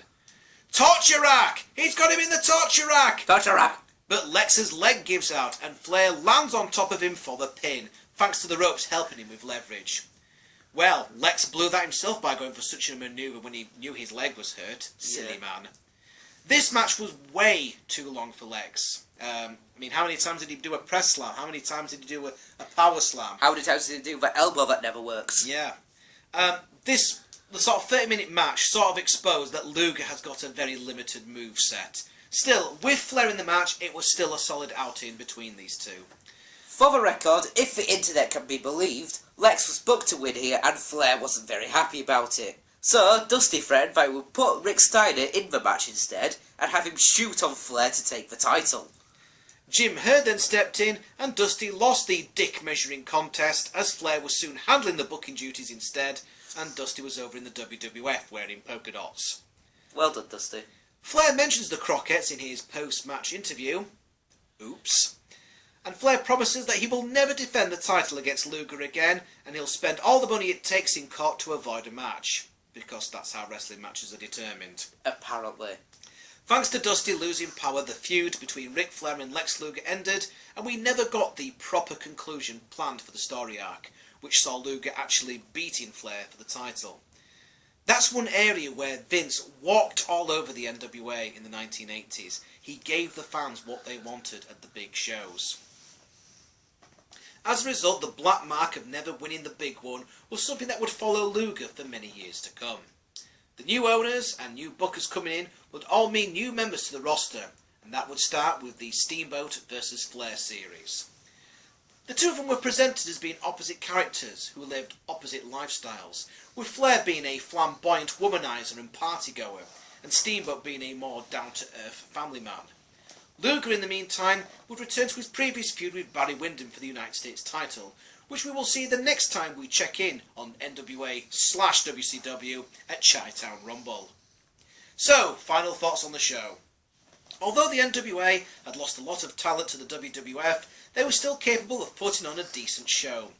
Torture rack! He's got him in the torture rack! Torture rack! But Lex's leg gives out and Flair lands on top of him for the pin, thanks to the ropes helping him with leverage. Well, Lex blew that himself by going for such a manoeuvre when he knew his leg was hurt. Silly man. This match was way too long for Lex. I mean, how many times did he do a press slam? How many times did he do a power slam? How many times did he do that elbow that never works? Yeah. The sort of 30-minute match sort of exposed that Luger has got a very limited moveset. Still, with Flair in the match, it was still a solid outing between these two. For the record, if the internet can be believed, Lex was booked to win here and Flair wasn't very happy about it. So, Dusty threatened that he would put Rick Steiner in the match instead and have him shoot on Flair to take the title. Jim Herd then stepped in and Dusty lost the dick measuring contest as Flair was soon handling the booking duties instead and Dusty was over in the WWF wearing polka dots. Well done, Dusty. Flair mentions the Crocketts in his post-match interview. Oops. And Flair promises that he will never defend the title against Luger again and he'll spend all the money it takes in court to avoid a match. Because that's how wrestling matches are determined. Apparently. Thanks to Dusty losing power, the feud between Ric Flair and Lex Luger ended, and we never got the proper conclusion planned for the story arc, which saw Luger actually beating Flair for the title. That's one area where Vince walked all over the NWA in the 1980s. He gave the fans what they wanted at the big shows. As a result, the black mark of never winning the big one was something that would follow Luger for many years to come. The new owners and new bookers coming in would all mean new members to the roster, and that would start with the Steamboat vs. Flair series. The two of them were presented as being opposite characters who lived opposite lifestyles, with Flair being a flamboyant womanizer and partygoer, and Steamboat being a more down-to-earth family man. Luger, in the meantime, would return to his previous feud with Barry Windham for the United States title, which we will see the next time we check in on NWA/WCW at Chi-Town Rumble. So, final thoughts on the show. Although the NWA had lost a lot of talent to the WWF, they were still capable of putting on a decent show.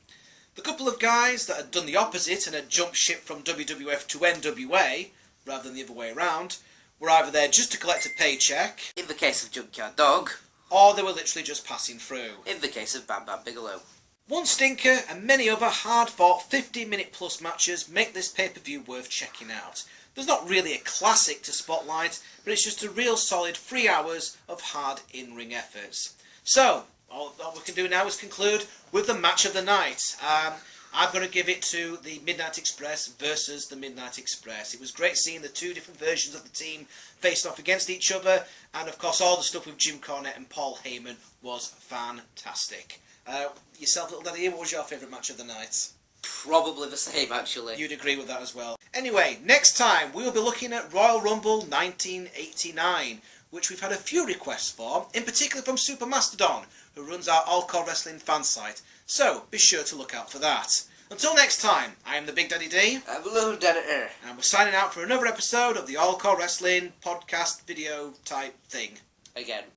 The couple of guys that had done the opposite and had jumped ship from WWF to NWA, rather than the other way around, were either there just to collect a paycheck, in the case of Junkyard Dog, or they were literally just passing through. in the case of Bam Bam Bigelow. One stinker and many other hard-fought 15-minute plus matches make this pay-per-view worth checking out. There's not really a classic to spotlight, but it's just a real solid 3 hours of hard in-ring efforts. So, all we can do now is conclude with the match of the night. I'm going to give it to the Midnight Express versus the Midnight Express. It was great seeing the two different versions of the team faced off against each other, and of course all the stuff with Jim Cornette and Paul Heyman was fantastic. Yourself, Little Daddy, what was your favourite match of the night? Probably the same, actually. You'd agree with that as well. Anyway, next time we will be looking at Royal Rumble 1989, which we've had a few requests for, in particular from Super Mastodon, who runs our All-CAW Wrestling fan site. So, be sure to look out for that. Until next time, I am the Big Daddy D. I'm Little Daddy. And we're signing out for another episode of the All-CAW Wrestling podcast video type thing. Again.